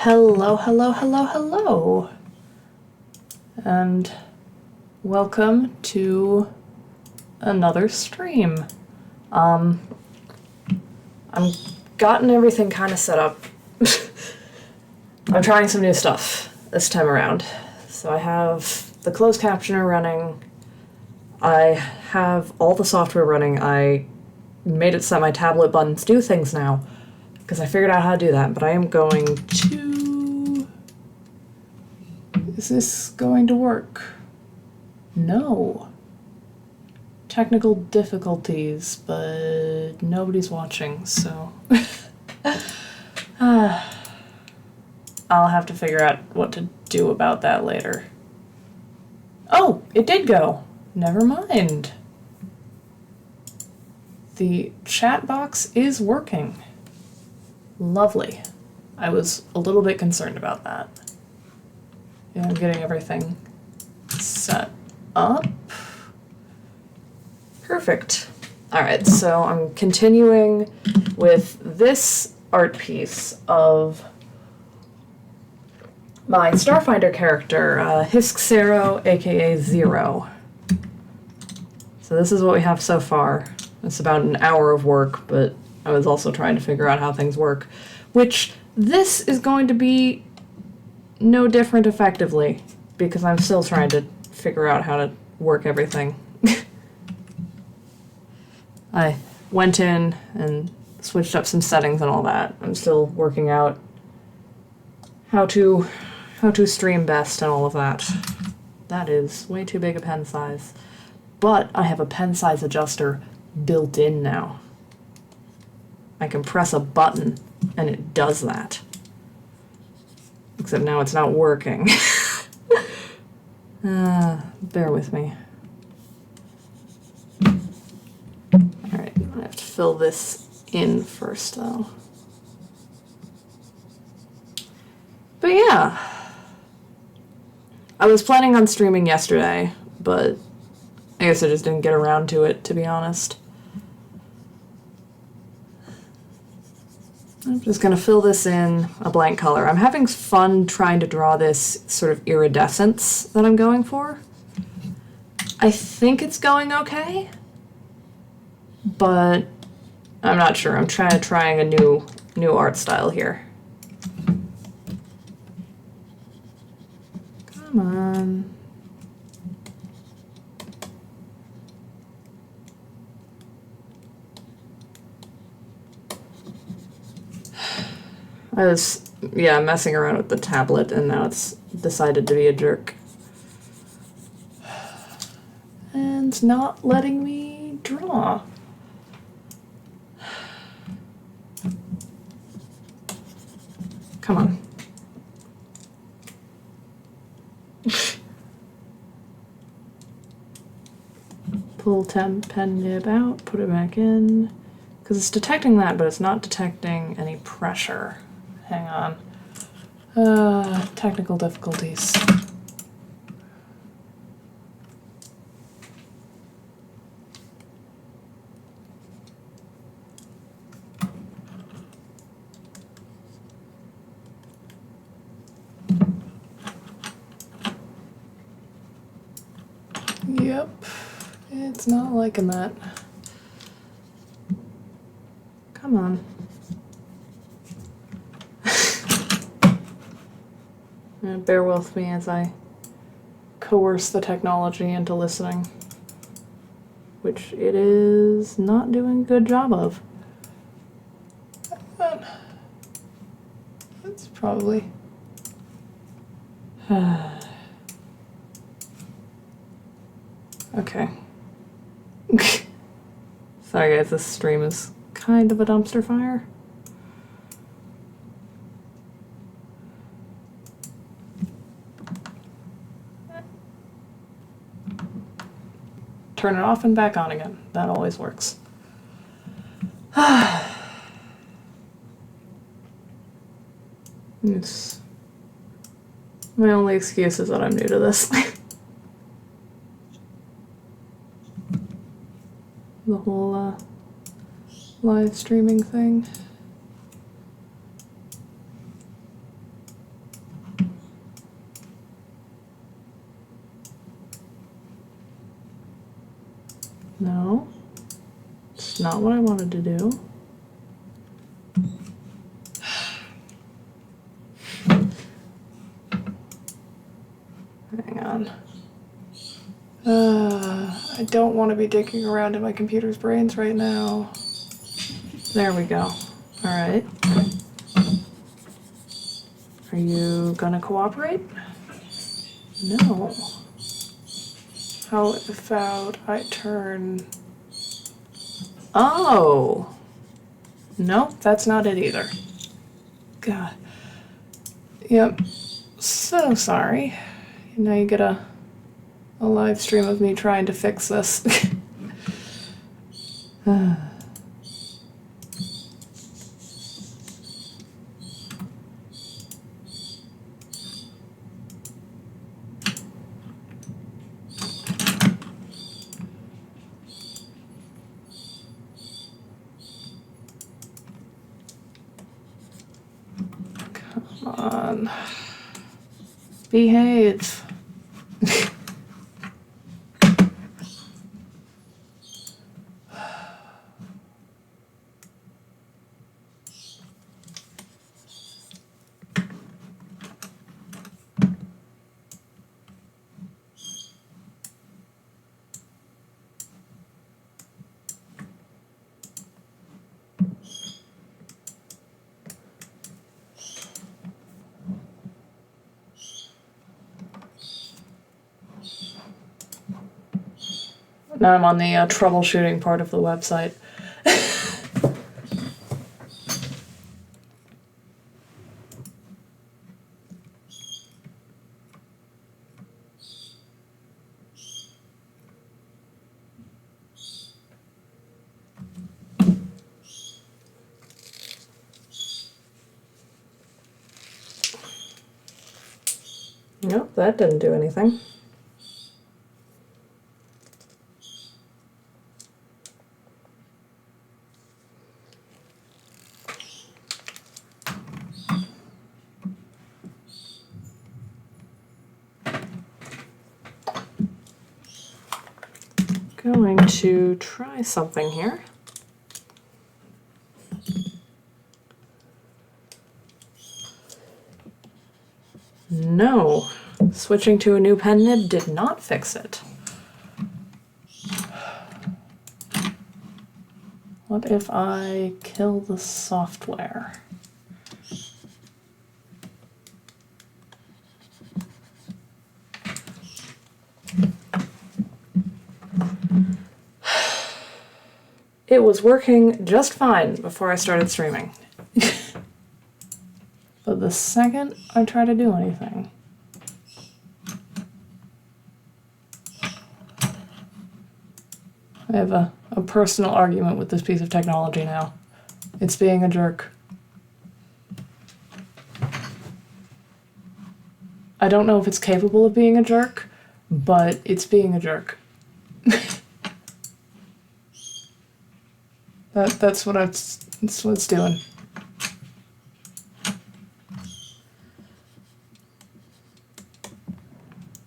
Hello, hello, hello, hello, and welcome to another stream. I'm gotten everything kind of set up. I'm trying some new stuff this time around. So I have the closed captioner running. I have all the software running. I made it so that my tablet buttons do things now, because I figured out how to do that, but I am going to... Is this going to work? No. Technical difficulties, but nobody's watching, so... I'll have to figure out what to do about that later. Oh, it did go! Never mind. The chat box is working. Lovely. I was a little bit concerned about that. Yeah, I'm getting everything set up. Perfect. Alright, so I'm continuing with this art piece of my Starfinder character, Hysk'sero, aka Zero. So this is what we have so far. It's about an hour of work, but I was also trying to figure out how things work, which this is going to be no different effectively, because I'm still trying to figure out how to work everything. I went in and switched up some settings and all that. I'm still working out how to stream best and all of that. That is way too big a pen size. But I have a pen size adjuster built in now. I can press a button and it does that. Except now it's not working. Bear with me. Alright, I have to fill this in first though. But yeah. I was planning on streaming yesterday, but I guess I just didn't get around to it, to be honest. I'm just going to fill this in a blank color. I'm having fun trying to draw this sort of iridescence that I'm going for. I think it's going okay, but I'm not sure. I'm trying a new art style here. Come on. I was, messing around with the tablet, and now it's decided to be a jerk. And not letting me draw. Come on. Pull pen nib out, put it back in. Because it's detecting that, but it's not detecting any pressure. Hang on. Technical difficulties. Yep, it's not liking that. Come on. Bear with me as I coerce the technology into listening, which it is not doing a good job of. But that's probably... Okay. Sorry guys, this stream is kind of a dumpster fire. Turn it off and back on again. That always works. It's my only excuse is that I'm new to this. The whole live streaming thing. No. It's not what I wanted to do. Hang on. I don't want to be digging around in my computer's brains right now. There we go. Alright. Are you gonna cooperate? No. How about I turn... Oh! Nope, that's not it either. God. Yep. So sorry. Now you get a live stream of me trying to fix this. Come on. Behave. Now I'm on the troubleshooting part of the website. Nope, that didn't do anything. Going to try something here. No, switching to a new pen nib did not fix it. What if I kill the software? It was working just fine before I started streaming. But the second I try to do anything, I have a personal argument with this piece of technology now. It's being a jerk. I don't know if it's capable of being a jerk, but it's being a jerk. That's what it's doing.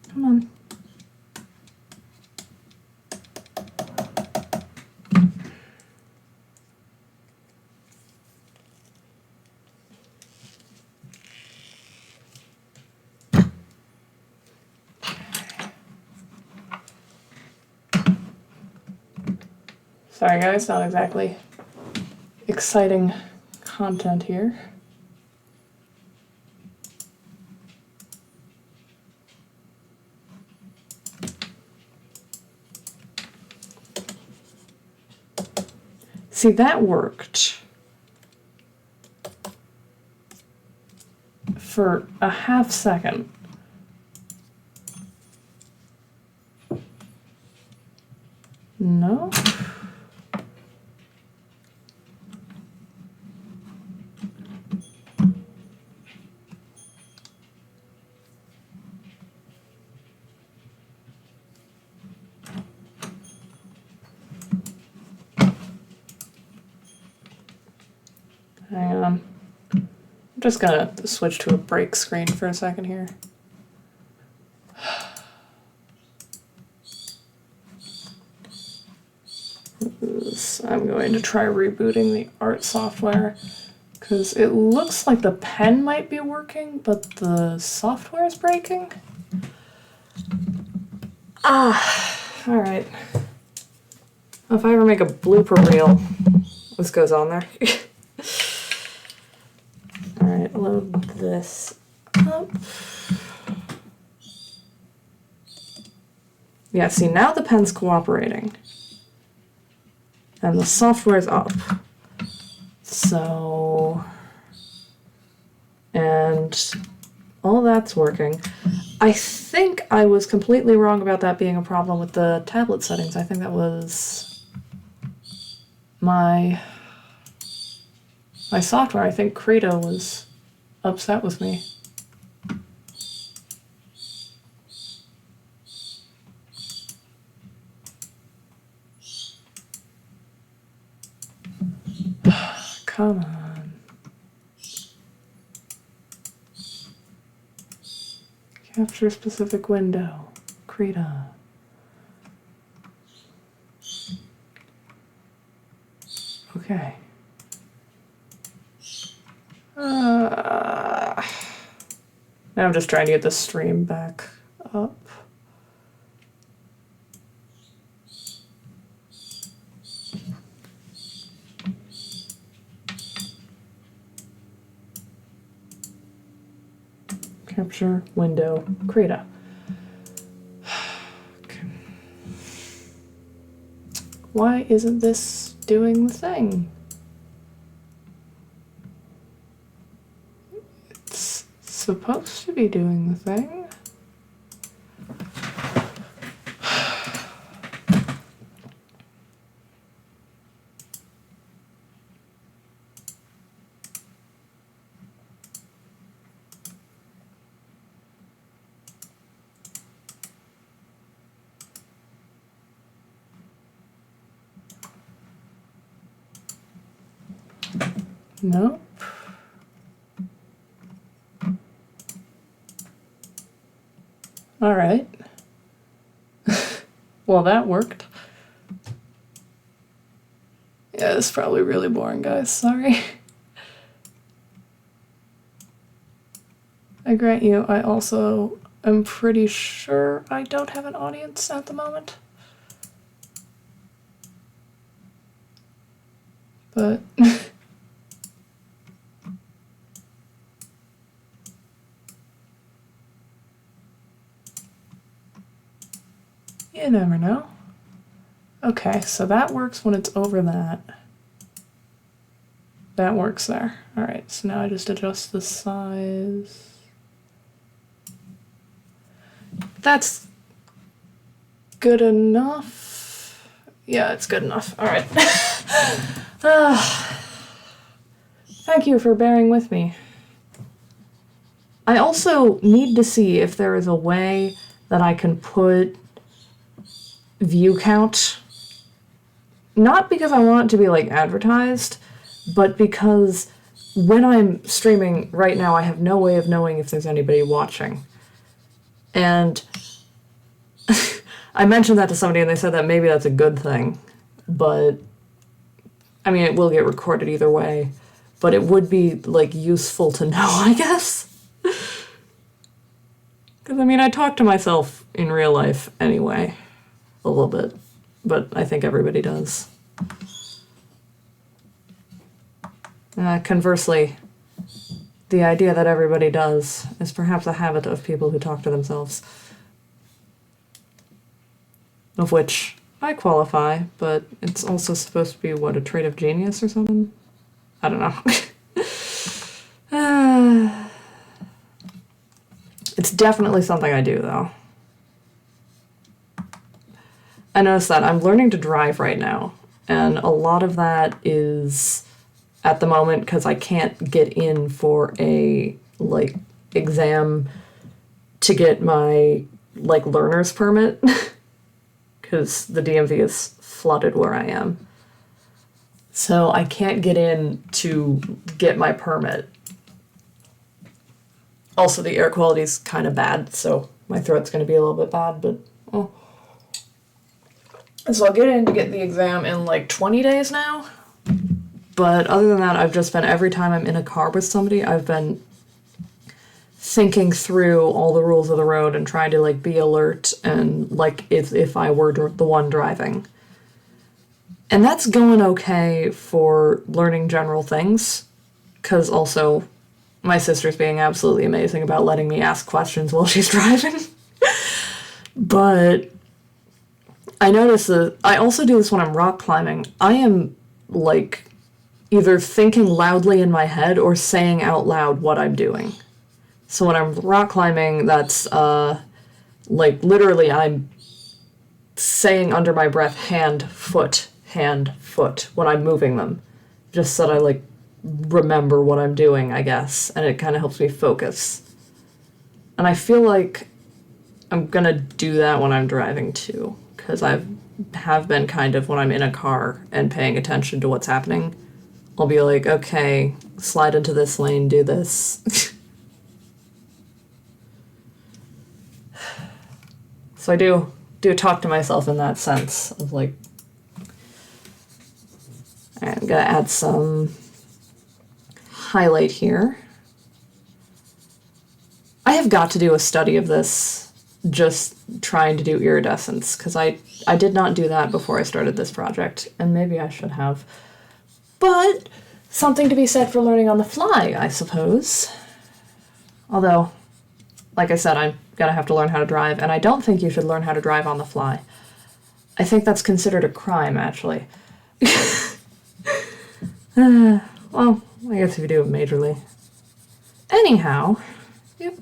Come on. Sorry guys, not exactly exciting content here. See, that worked for a half second. No? Hang on. I'm just gonna switch to a break screen for a second here. is I'm going to try rebooting the art software, because it looks like the pen might be working, but the software is breaking. Alright. If I ever make a blooper reel, this goes on there. Alright, load this up. Yeah, see, now the pen's cooperating. And the software's up. So... and all that's working. I think I was completely wrong about that being a problem with the tablet settings. I think that was my software. I think Credo was upset with me. Come on. Capture specific window. Credo. Okay. Now I'm just trying to get the stream back up. Capture window Credo. Okay. Why isn't this doing the thing? It's supposed to be doing the thing. Nope. All right. Well, that worked. Yeah, it's probably really boring, guys. Sorry. I grant you, I also am pretty sure I don't have an audience at the moment. But... you never know. Okay, so that works when it's over that. That works there. Alright, so now I just adjust the size. That's good enough. Yeah, it's good enough. Alright. Thank you for bearing with me. I also need to see if there is a way that I can put view count, not because I want it to be like advertised, but because when I'm streaming right now, I have no way of knowing if there's anybody watching. And I mentioned that to somebody and they said that maybe that's a good thing, but I mean, it will get recorded either way, but it would be like useful to know, I guess. Because I mean, I talk to myself in real life anyway. A little bit, but I think everybody does. Conversely, the idea that everybody does is perhaps a habit of people who talk to themselves. Of which I qualify, but it's also supposed to be, what, a trait of genius or something? I don't know. It's definitely something I do, though. I noticed that I'm learning to drive right now, and a lot of that is at the moment because I can't get in for a like exam to get my like learner's permit because the DMV is flooded where I am. So I can't get in to get my permit. Also, the air quality is kind of bad, so my throat's going to be a little bit bad, but oh. So I'll get in to get the exam in like 20 days now. But other than that, I've just been, every time I'm in a car with somebody, I've been thinking through all the rules of the road and trying to like be alert and like if I were the one driving. And that's going okay for learning general things, because also my sister's being absolutely amazing about letting me ask questions while she's driving. But I notice that I also do this when I'm rock climbing. I am like either thinking loudly in my head or saying out loud what I'm doing. So when I'm rock climbing, that's like literally I'm saying under my breath hand, foot, when I'm moving them. Just so that I like remember what I'm doing, I guess, and it kind of helps me focus. And I feel like I'm gonna do that when I'm driving too, because have been kind of when I'm in a car and paying attention to what's happening. I'll be like, okay, slide into this lane, do this. So I do talk to myself in that sense of like, I'm gonna add some highlight here. I have got to do a study of this, just trying to do iridescence, because I did not do that before I started this project, and maybe I should have. But something to be said for learning on the fly, I suppose. Although, like I said, I'm gonna have to learn how to drive, and I don't think you should learn how to drive on the fly. I think that's considered a crime, actually. Well, I guess if you do it majorly. Anyhow, yep.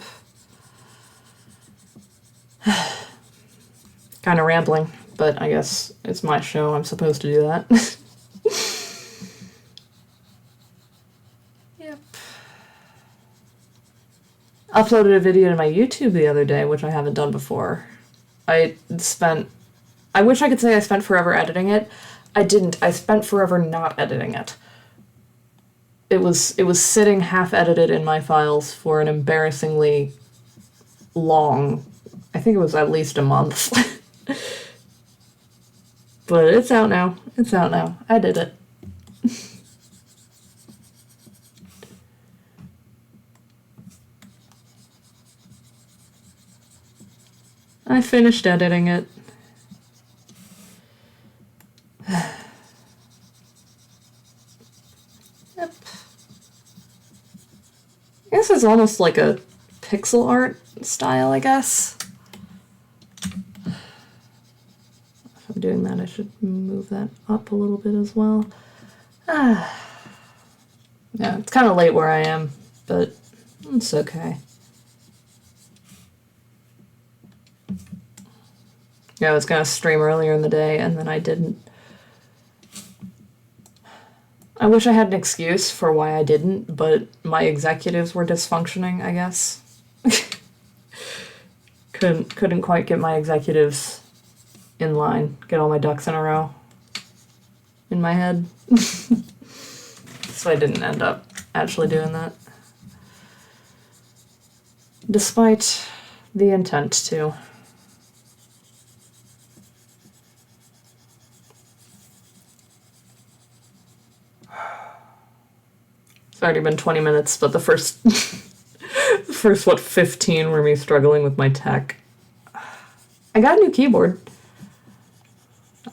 Kind of rambling, but I guess it's my show, I'm supposed to do that. Yep. Uploaded a video to my YouTube the other day, which I haven't done before. I wish I could say I spent forever editing it. I didn't. I spent forever not editing it. It was sitting half edited in my files for an embarrassingly long, I think it was at least a month. But it's out now. It's out now. I did it. I finished editing it. Yep. I guess it's almost like a pixel art style, I guess. If I'm doing that, I should move that up a little bit as well. Yeah, it's kind of late where I am, but it's okay. Yeah, I was gonna stream earlier in the day, and then I didn't. I wish I had an excuse for why I didn't, but my executives were dysfunctioning, I guess. Couldn't quite get my executives in line, get all my ducks in a row in my head. So I didn't end up actually doing that. Despite the intent to. It's already been 20 minutes, but the first, 15 were me struggling with my tech. I got a new keyboard.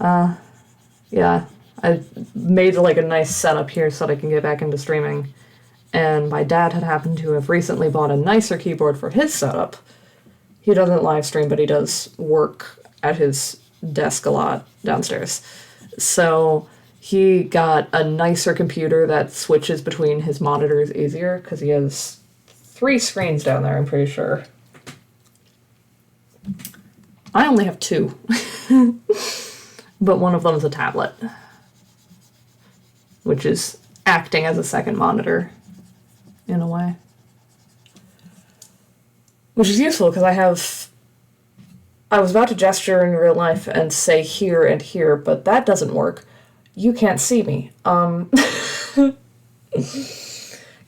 Yeah, I made like a nice setup here so that I can get back into streaming. And my dad had happened to have recently bought a nicer keyboard for his setup. He doesn't live stream, but he does work at his desk a lot downstairs. So he got a nicer computer that switches between his monitors easier, because he has 3 screens down there, I'm pretty sure. I only have 2. But one of them is a tablet, which is acting as a second monitor, in a way. Which is useful, because I was about to gesture in real life and say here and here, but that doesn't work. You can't see me. God,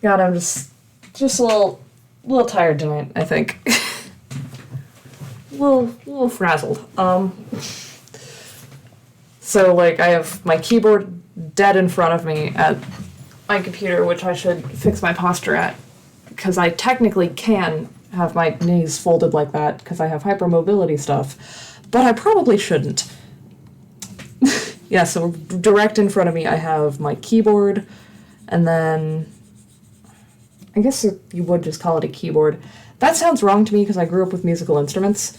I'm just a little tired tonight, I think. a little frazzled. So, like, I have my keyboard dead in front of me at my computer, which I should fix my posture at, because I technically can have my knees folded like that, because I have hypermobility stuff, but I probably shouldn't. Yeah, so direct in front of me I have my keyboard, and then I guess you would just call it a keyboard. That sounds wrong to me because I grew up with musical instruments.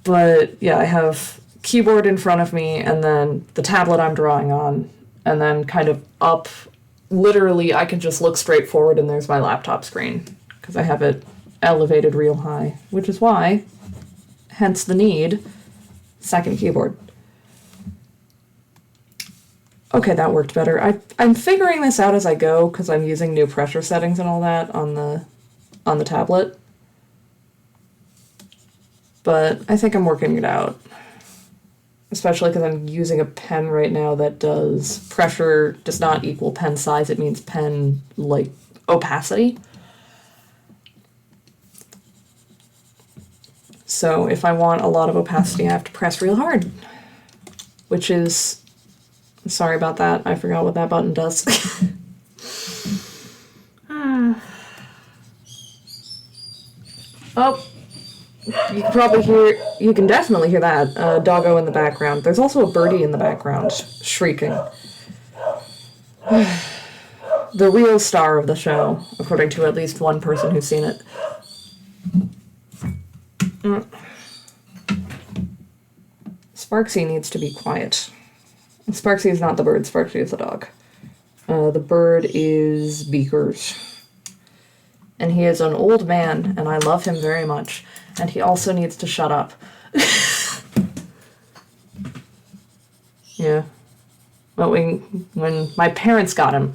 But yeah, I have keyboard in front of me, and then the tablet I'm drawing on, and then kind of up, literally I can just look straight forward and there's my laptop screen, because I have it elevated real high, which is why, hence the need, second keyboard. Okay, that worked better. I'm figuring this out as I go, because I'm using new pressure settings and all that on the tablet. But I think I'm working it out. Especially because I'm using a pen right now that does pressure does not equal pen size, it means pen, like, opacity. So if I want a lot of opacity, I have to press real hard. Which is... Sorry about that, I forgot what that button does. Oh! You can definitely hear that, doggo in the background. There's also a birdie in the background, shrieking. The real star of the show, according to at least one person who's seen it. Sparksy needs to be quiet. Sparksy is not the bird, Sparksy is the dog. The bird is Beakers. And he is an old man, and I love him very much. And he also needs to shut up. Yeah. But when my parents got him,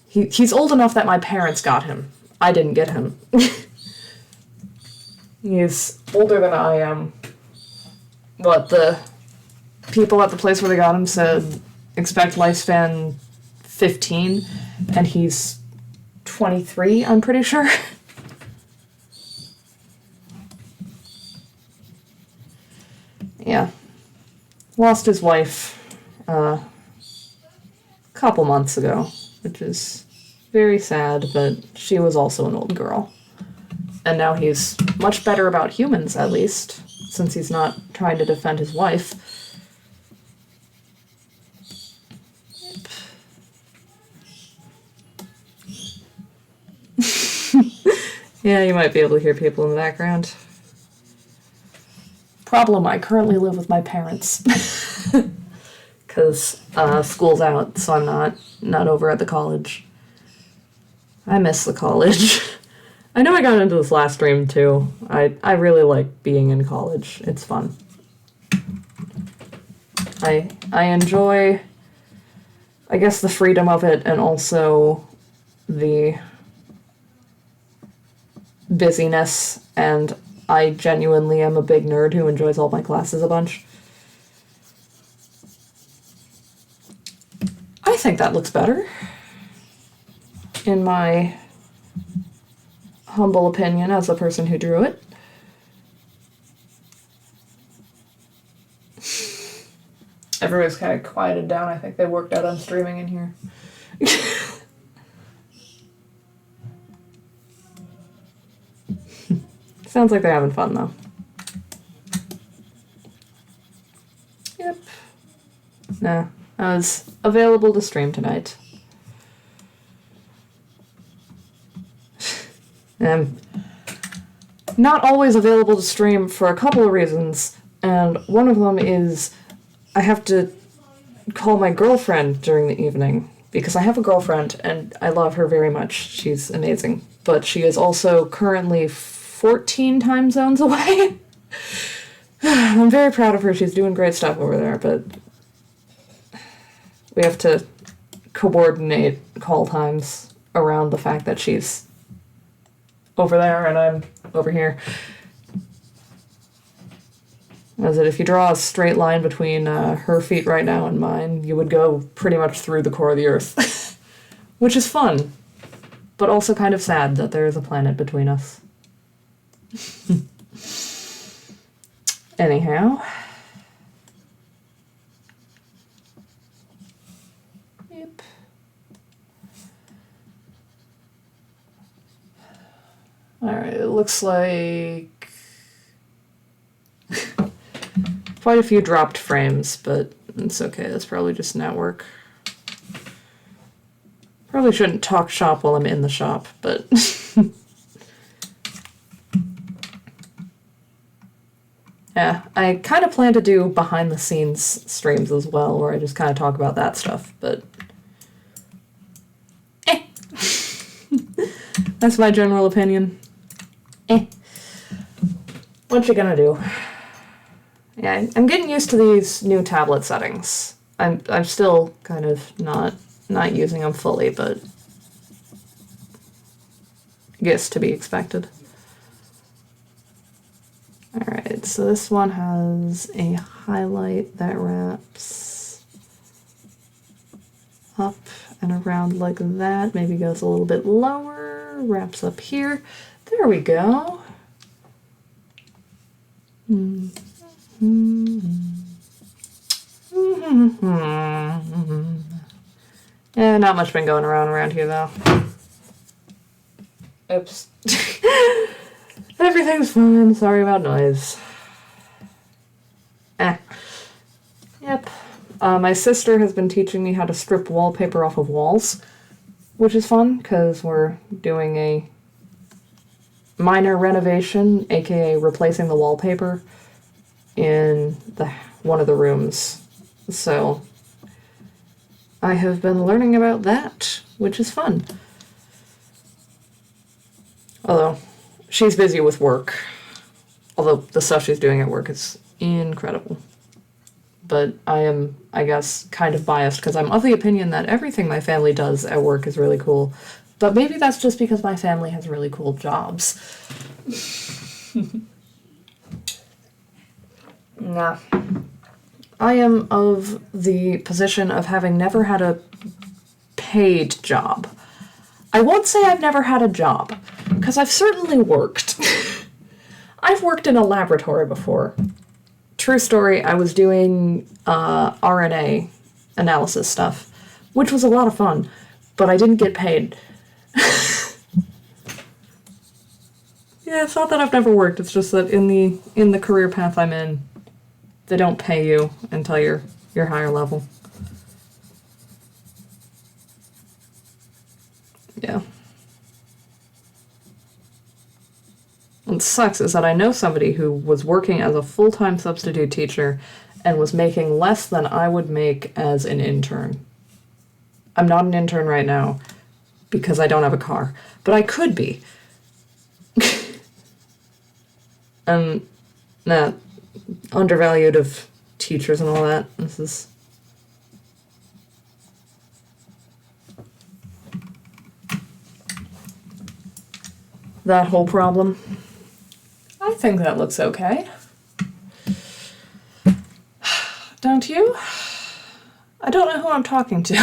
he's old enough that my parents got him. I didn't get him. He's older than I am. What, the people at the place where they got him said expect lifespan 15, and he's 23, I'm pretty sure. Yeah. Lost his wife a couple months ago, which is very sad, but she was also an old girl. And now he's much better about humans, at least, since he's not trying to defend his wife. Yeah, you might be able to hear people in the background. Problem, I currently live with my parents. Because school's out, so I'm not over at the college. I miss the college. I know I got into this last stream too. I really like being in college. It's fun. I enjoy, I guess, the freedom of it, and also the busyness, and I genuinely am a big nerd who enjoys all my classes a bunch. I think that looks better, in my humble opinion as the person who drew it. Everybody's kind of quieted down. I think they worked out on streaming in here. Sounds like they're having fun, though. Yep. No, I was available to stream tonight. I'm not always available to stream for a couple of reasons, and one of them is I have to call my girlfriend during the evening, because I have a girlfriend, and I love her very much. She's amazing. But she is also currently 14 time zones away. I'm very proud of her. She's doing great stuff over there, but we have to coordinate call times around the fact that she's over there and I'm over here. As if you draw a straight line between her feet right now and mine, you would go pretty much through the core of the Earth. Which is fun, but also kind of sad that there is a planet between us. Anyhow. Yep. Alright, it looks like quite a few dropped frames, but it's okay. That's probably just network. Probably shouldn't talk shop while I'm in the shop, but yeah, I kind of plan to do behind the scenes streams as well, where I just kind of talk about that stuff, but that's my general opinion. What you gonna do? Yeah, I'm getting used to these new tablet settings. I'm still kind of not using them fully, but I guess to be expected. Alright, so this one has a highlight that wraps up and around like that. Maybe goes a little bit lower, wraps up here. There we go. Yeah, not much been going around here though. Oops. Everything's fine. Sorry about noise. Yep. My sister has been teaching me how to strip wallpaper off of walls, which is fun because we're doing a minor renovation, aka replacing the wallpaper in one of the rooms. So I have been learning about that, which is fun. Although she's busy with work. Although the stuff she's doing at work is incredible. But I am, I guess, kind of biased because I'm of the opinion that everything my family does at work is really cool. But maybe that's just because my family has really cool jobs. Nah. I am of the position of having never had a paid job. I won't say I've never had a job, because I've certainly worked. I've worked in a laboratory before. True story, I was doing RNA analysis stuff, which was a lot of fun, but I didn't get paid. Yeah, it's not that I've never worked, it's just that in the career path I'm in, they don't pay you until you're higher level. Yeah. What sucks is that I know somebody who was working as a full-time substitute teacher and was making less than I would make as an intern. I'm not an intern right now because I don't have a car, but I could be. And that undervalued of teachers and all that. This is that whole problem. I think that looks okay. Don't you? I don't know who I'm talking to.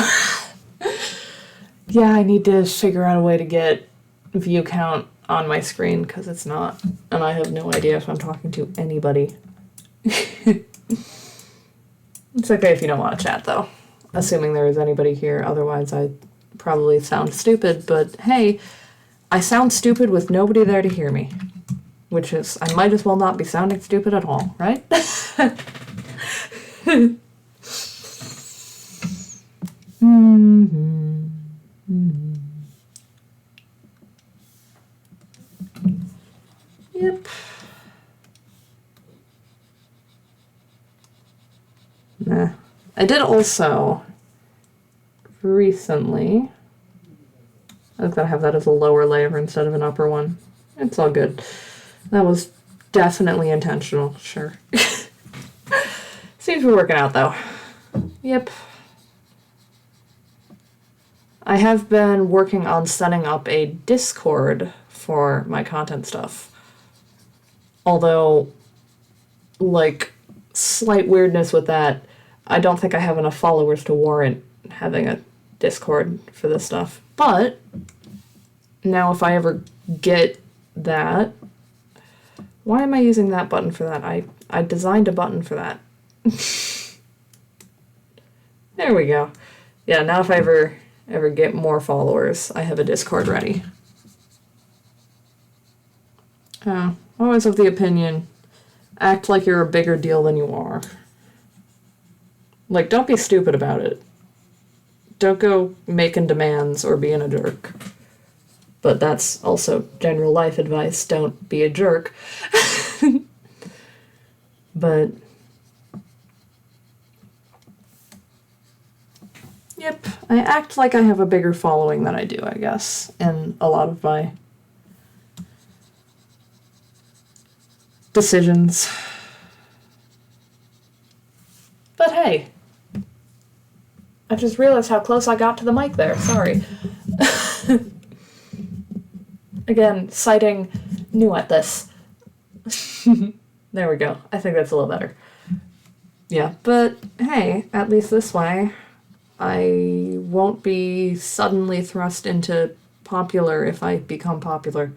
Yeah, I need to figure out a way to get view count on my screen because it's not, and I have no idea if I'm talking to anybody. It's okay if you don't want to chat though, assuming there is anybody here, otherwise I probably sound stupid, but hey, I sound stupid with nobody there to hear me, which is, I might as well not be sounding stupid at all, right? Yep. Nah. I did also recently, I was gonna have that as a lower layer instead of an upper one. It's all good. That was definitely intentional, sure. Seems to be working out though. Yep. I have been working on setting up a Discord for my content stuff. Although, like, slight weirdness with that, I don't think I have enough followers to warrant having a Discord for this stuff. But now if I ever get that, Why am I using that button for that? I designed a button for that. There we go. Yeah, now if I ever get more followers, I have a Discord ready. Always of the opinion, act like you're a bigger deal than you are. Like, don't be stupid about it. Don't go making demands or being a jerk. But that's also general life advice. Don't be a jerk. But yep, I act like I have a bigger following than I do, I guess, in a lot of my decisions. But hey, I just realized how close I got to the mic there. Sorry. Again, citing new at this. There we go. I think that's a little better. Yeah, but hey, at least this way, I won't be suddenly thrust into popular if I become popular.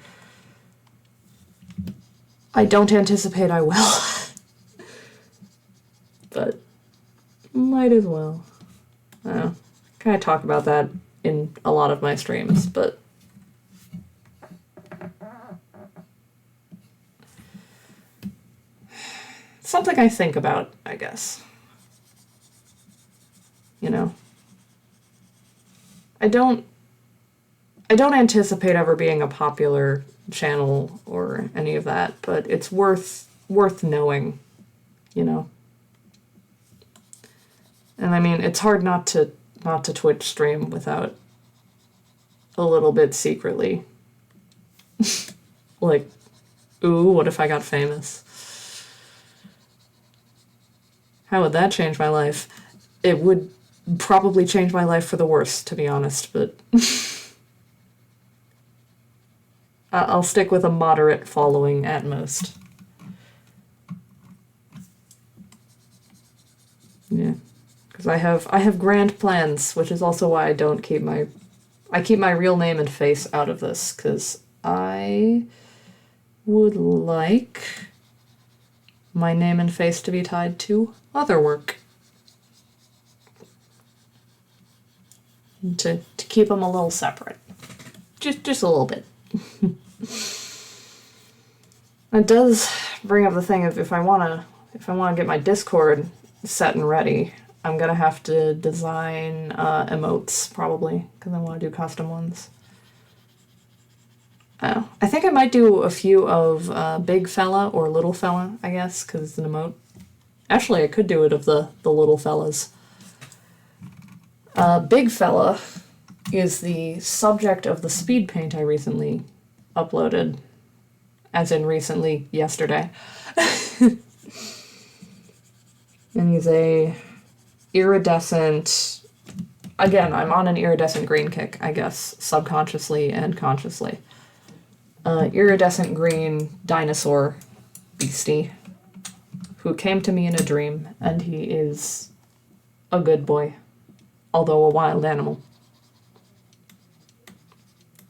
I don't anticipate I will. But might as well. I don't know. I kind of talk about that in a lot of my streams, but something I think about, I guess. You know? I don't anticipate ever being a popular channel or any of that, but it's worth knowing, you know? And I mean, it's hard not to Twitch stream without a little bit secretly. Like, ooh, what if I got famous? How would that change my life? It would probably change my life for the worse, to be honest, but I'll stick with a moderate following at most. Yeah. Because I have grand plans, which is also why I don't keep my real name and face out of this, because I would like my name and face to be tied to other work. To keep them a little separate. Just a little bit. It does bring up the thing of if I wanna get my Discord set and ready, I'm gonna have to design emotes, probably, because I want to do custom ones. Oh, I think I might do a few of big fella or little fella, I guess, because it's an emote. Actually, I could do it of the little fellas. Big fella is the subject of the speed paint I recently uploaded. As in recently, yesterday. And he's a iridescent... Again, I'm on an iridescent green kick, I guess, subconsciously and consciously. Iridescent green dinosaur beastie who came to me in a dream, and he is a good boy, although a wild animal.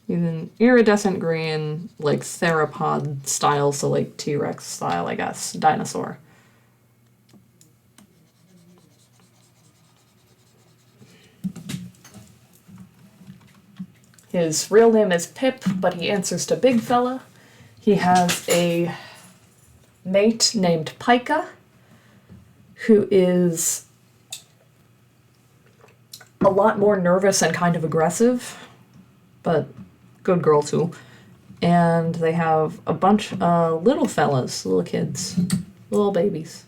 He's an iridescent green, like theropod style, so like T-Rex style, I guess, dinosaur. His real name is Pip, but he answers to Big Fella. He has a mate named Pika, who is a lot more nervous and kind of aggressive, but good girl too. And they have a bunch of little fellas, little kids, little babies.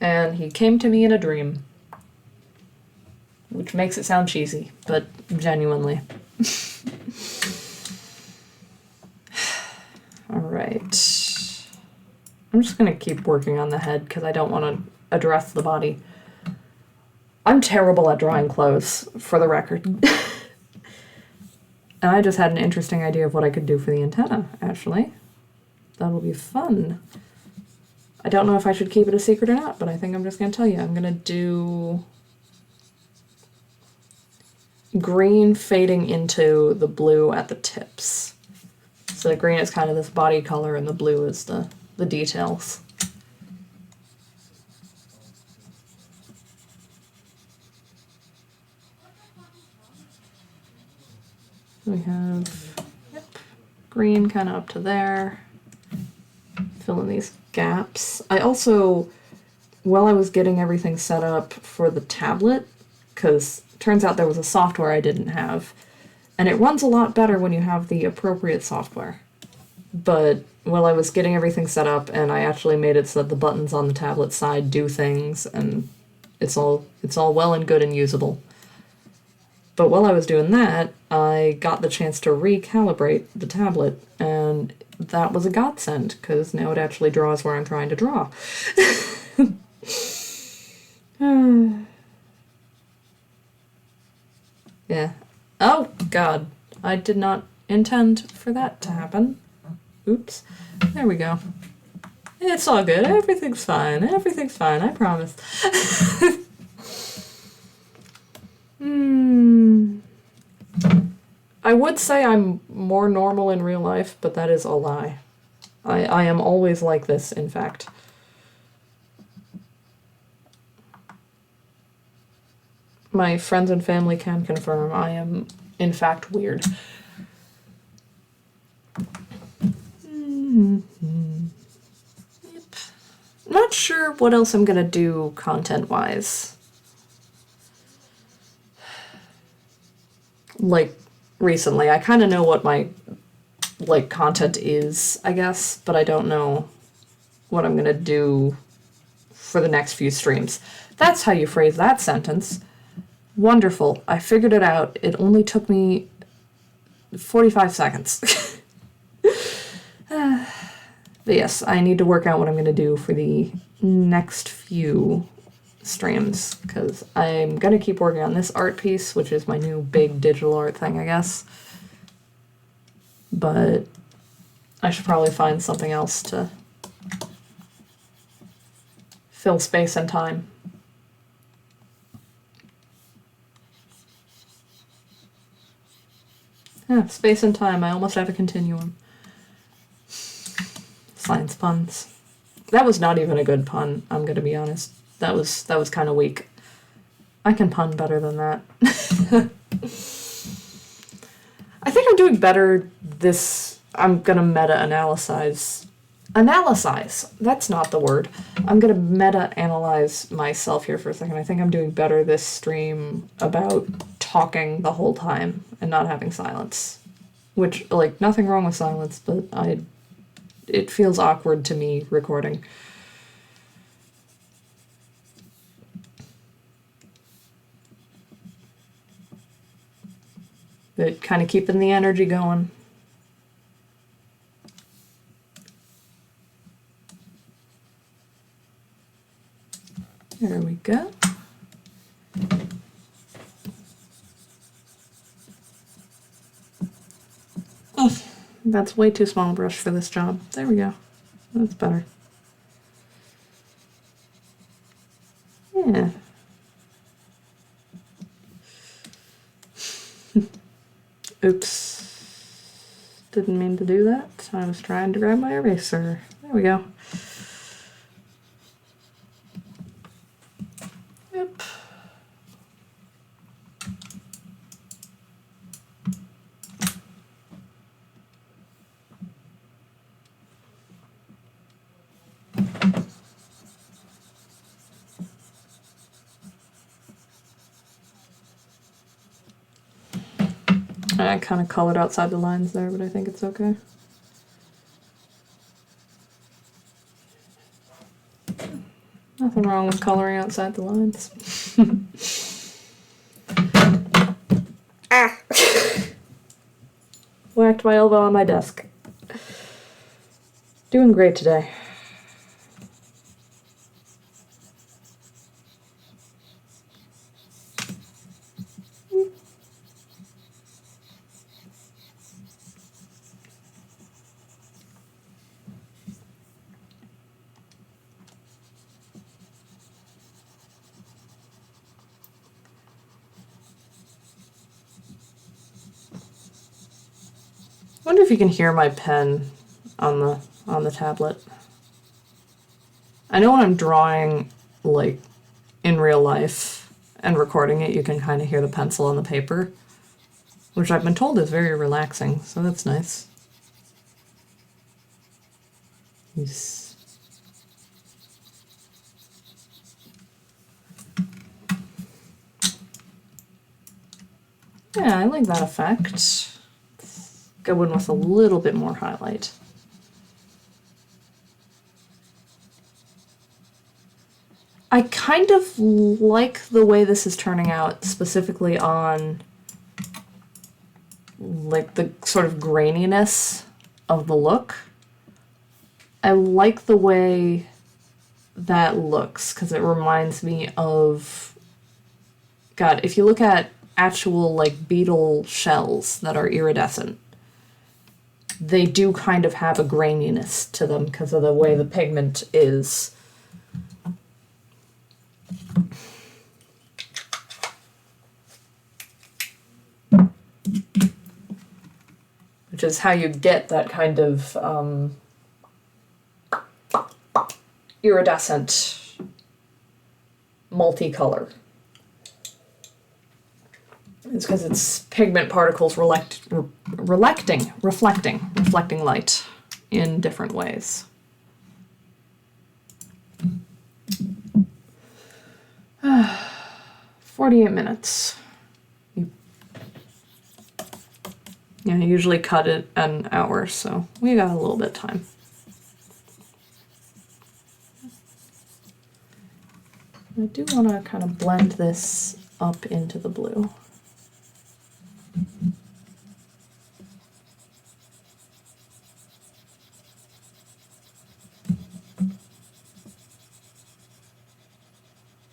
And he came to me in a dream, which makes it sound cheesy, but genuinely. Alright. I'm just gonna keep working on the head because I don't want to address the body. I'm terrible at drawing clothes, for the record. And I just had an interesting idea of what I could do for the antenna, actually. That'll be fun. I don't know if I should keep it a secret or not, but I think I'm just gonna tell you. I'm gonna do green fading into the blue at the tips. So the green is kind of this body color and the blue is the the details. We have green kind of up to there. Fill in these gaps. I also, while I was getting everything set up for the tablet, because turns out there was a software I didn't have, and it runs a lot better when you have the appropriate software. But while I was getting everything set up, and I actually made it so that the buttons on the tablet side do things, and it's all well and good and usable. But while I was doing that, I got the chance to recalibrate the tablet, and that was a godsend, because now it actually draws where I'm trying to draw. Yeah. Oh, God. I did not intend for that to happen. Oops. There we go. It's all good. Everything's fine. Everything's fine. I promise. I would say I'm more normal in real life, but that is a lie. I am always like this, in fact. My friends and family can confirm I am, in fact, weird. Yep. Not sure what else I'm gonna do content-wise. Like, recently, I kind of know what my, like, content is, I guess, but I don't know what I'm gonna do for the next few streams. That's how you phrase that sentence. Wonderful. I figured it out. It only took me 45 seconds. But yes, I need to work out what I'm going to do for the next few streams, because I'm going to keep working on this art piece, which is my new big digital art thing, I guess. But I should probably find something else to fill space and time. Yeah, space and time. I almost have a continuum. Science puns. That was not even a good pun, I'm gonna be honest. That was kind of weak. I can pun better than that. I think I'm doing better this... I'm gonna meta-analyze... Analyze! That's not the word. I'm gonna meta-analyze myself here for a second. I think I'm doing better this stream about talking the whole time and not having silence. Which, like, nothing wrong with silence, but it feels awkward to me recording. But kind of keeping the energy going. There we go. Oh, that's way too small a brush for this job. There we go. That's better. Yeah. Oops. Didn't mean to do that. I was trying to grab my eraser. There we go. Yep. I kind of colored outside the lines there, but I think it's okay. Nothing wrong with coloring outside the lines. Ah! Whacked my elbow on my desk. Doing great today. I wonder if you can hear my pen on the tablet. I know when I'm drawing, like, in real life and recording it, you can kind of hear the pencil on the paper, which I've been told is very relaxing, so that's nice. Yes. Yeah, I like that effect. Let's go in with a little bit more highlight. I kind of like the way this is turning out, specifically on like the sort of graininess of the look. I like the way that looks because it reminds me of, God, if you look at actual like beetle shells that are iridescent, they do kind of have a graininess to them because of the way the pigment is. Which is how you get that kind of iridescent multicolor. It's because it's pigment particles reflecting light in different ways. 48 minutes. Yeah, I usually cut it an hour, so we got a little bit of time. I do want to kind of blend this up into the blue.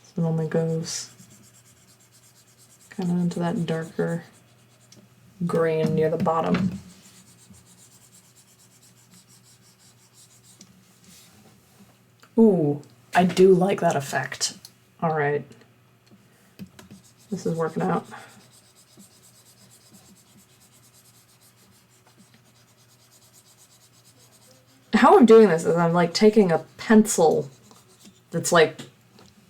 So it only goes kind of into that darker green near the bottom. Ooh, I do like that effect. All right. This is working out. How I'm doing this is I'm like taking a pencil that's like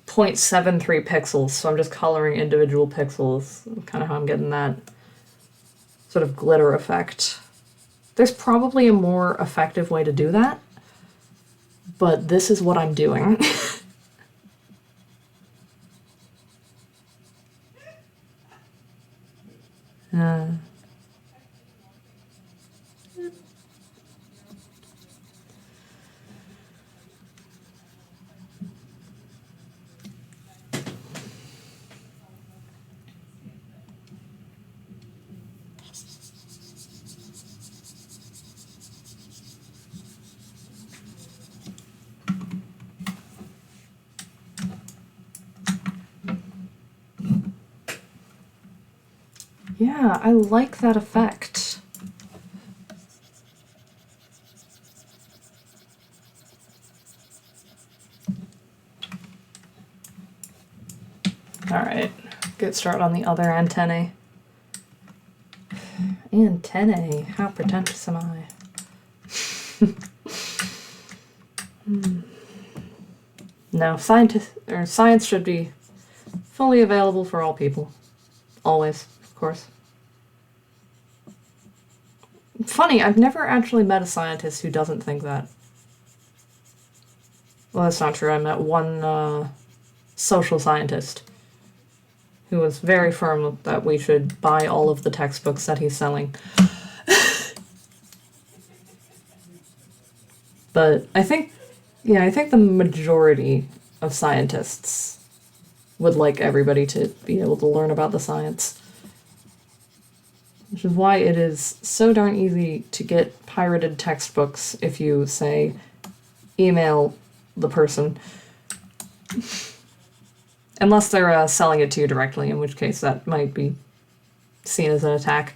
0.73 pixels, so I'm just coloring individual pixels. Kind of how I'm getting that sort of glitter effect. There's probably a more effective way to do that, but this is what I'm doing. Yeah, I like that effect. All right, get started on the other antennae. Antennae, how pretentious am I? No, science should be fully available for all people. Always, of course. Funny, I've never actually met a scientist who doesn't think that. Well, that's not true. I met one social scientist who was very firm that we should buy all of the textbooks that he's selling. But I think the majority of scientists would like everybody to be able to learn about the science. Which is why it is so darn easy to get pirated textbooks if you, say, email the person. Unless they're selling it to you directly, in which case that might be seen as an attack.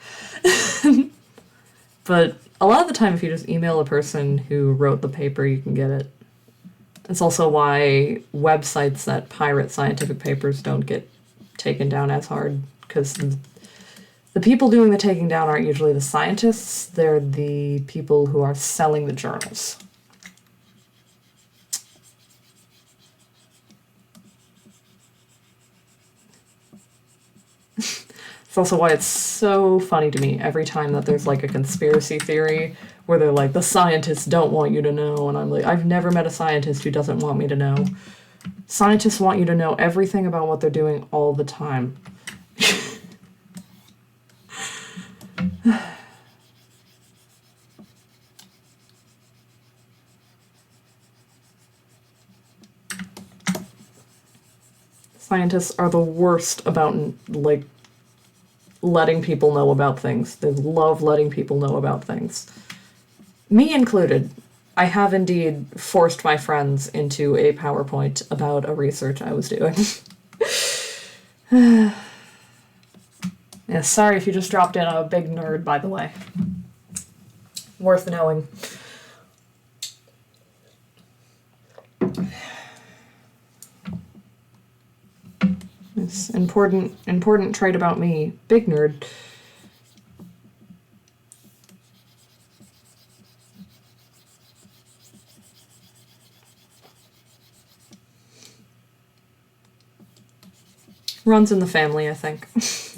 But a lot of the time, if you just email a person who wrote the paper, you can get it. That's also why websites that pirate scientific papers don't get taken down as hard, because the people doing the taking down aren't usually the scientists, they're the people who are selling the journals. It's also why it's so funny to me every time that there's like a conspiracy theory where they're like, the scientists don't want you to know, and I'm like, I've never met a scientist who doesn't want me to know. Scientists want you to know everything about what they're doing all the time. Scientists are the worst about, like, letting people know about things. They love letting people know about things. Me included. I have indeed forced my friends into a PowerPoint about a research I was doing. Yeah, sorry if you just dropped in. I'm a big nerd, by the way. Worth knowing. It's important trait about me. Big nerd. Runs in the family, I think. It's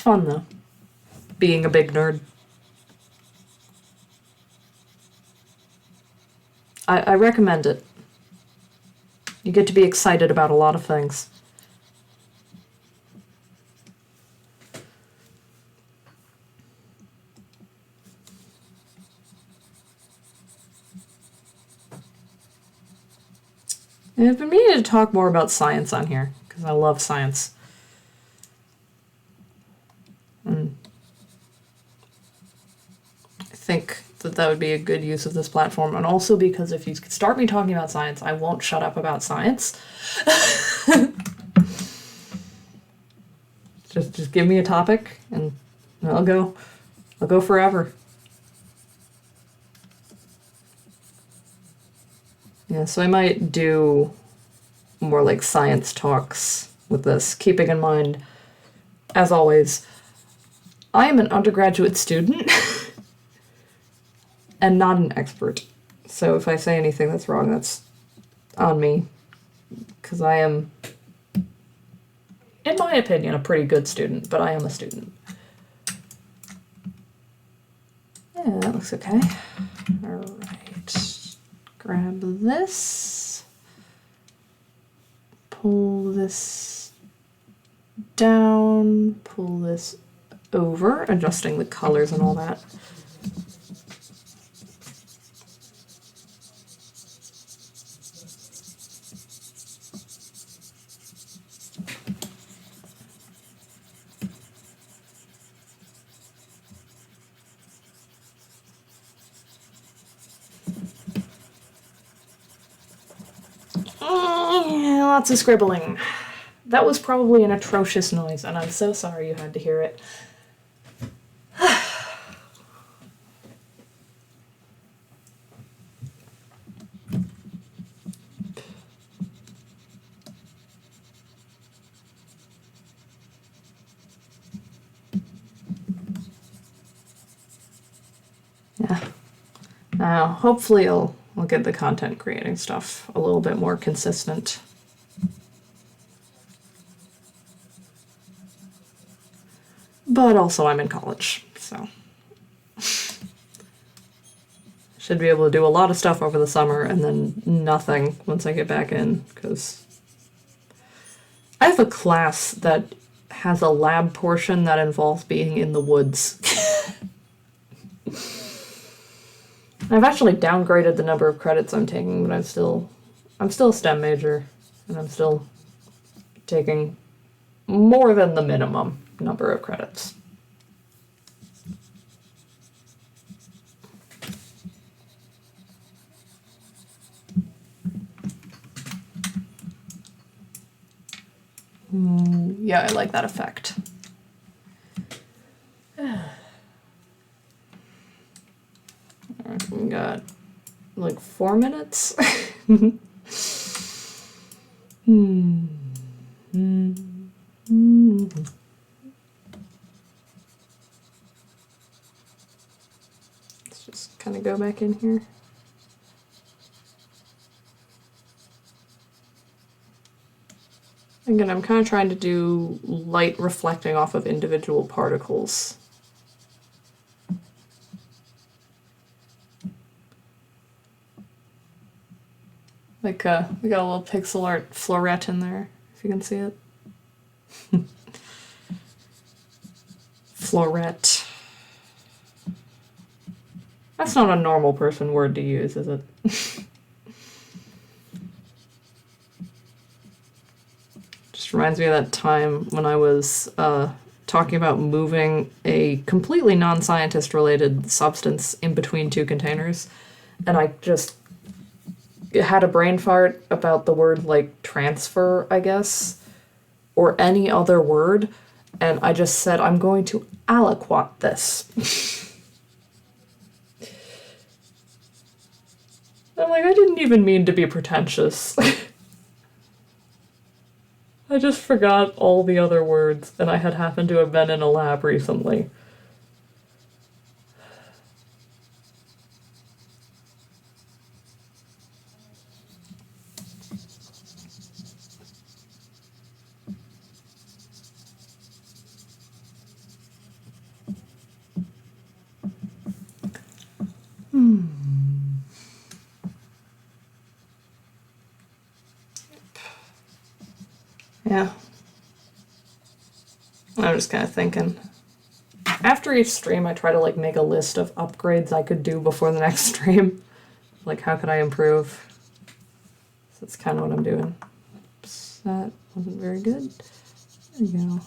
fun, though, being a big nerd. I recommend it. You get to be excited about a lot of things. And I've been meaning to talk more about science on here, because I love science. And I think that would be a good use of this platform, and also because if you start me talking about science, I won't shut up about science. just give me a topic, and I'll go forever. Yeah, so I might do more like science talks with this, keeping in mind, as always, I am an undergraduate student and not an expert. So if I say anything that's wrong, that's on me, because I am, in my opinion, a pretty good student, but I am a student. Yeah, that looks okay. All right. Grab this. Pull this down. Pull this over, adjusting the colors and all that. Lots of scribbling. That was probably an atrocious noise, and I'm so sorry you had to hear it. Yeah. Now, hopefully I'll get the content creating stuff a little bit more consistent. But also I'm in college, so should be able to do a lot of stuff over the summer and then nothing once I get back in, because I have a class that has a lab portion that involves being in the woods. I've actually downgraded the number of credits I'm taking, but I'm still a STEM major, and I'm still taking more than the minimum number of credits. Yeah, I like that effect. Alright, we got like 4 minutes. Let's just kind of go back in here. Again, I'm kind of trying to do light reflecting off of individual particles. Like, we got a little pixel art floret in there, if you can see it. Floret. That's not a normal person word to use, is it? Just reminds me of that time when I was talking about moving a completely non-scientist related substance in between two containers, and I just had a brain fart about the word, like, transfer, I guess, or any other word, and I just said, I'm going to aliquot this. I'm like, I didn't even mean to be pretentious. I just forgot all the other words, and I had happened to have been in a lab recently. Yeah. I'm just kind of thinking. After each stream, I try to, like, make a list of upgrades I could do before the next stream. Like, how could I improve? So that's kind of what I'm doing. Oops, that wasn't very good. There we go.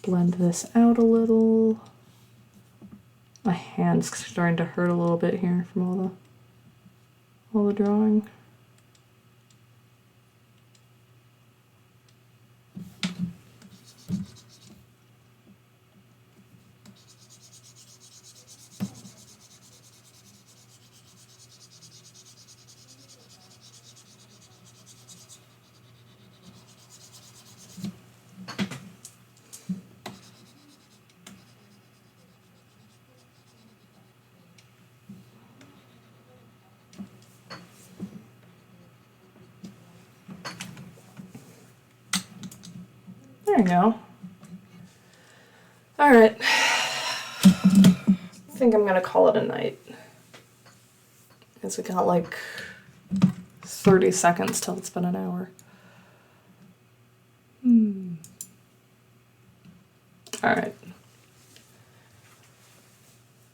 Blend this out a little. My hand's starting to hurt a little bit here from all the drawing. There you go. Alright. I think I'm gonna call it a night. Because we got like 30 seconds till it's been an hour. Alright.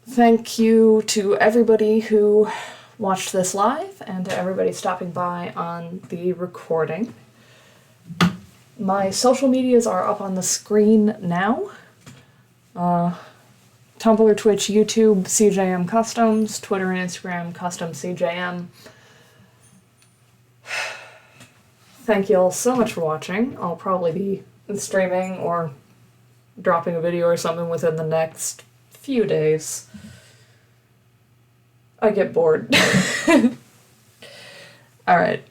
Thank you to everybody who watched this live and to everybody stopping by on the recording. My social medias are up on the screen now. Tumblr, Twitch, YouTube, CJM Customs, Twitter and Instagram, Custom CJM. Thank you all so much for watching. I'll probably be streaming or dropping a video or something within the next few days. I get bored. Alright.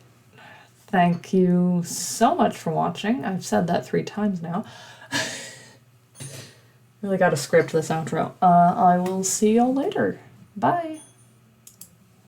Thank you so much for watching. I've said that 3 times now. Really gotta script this outro. I will see y'all later. Bye.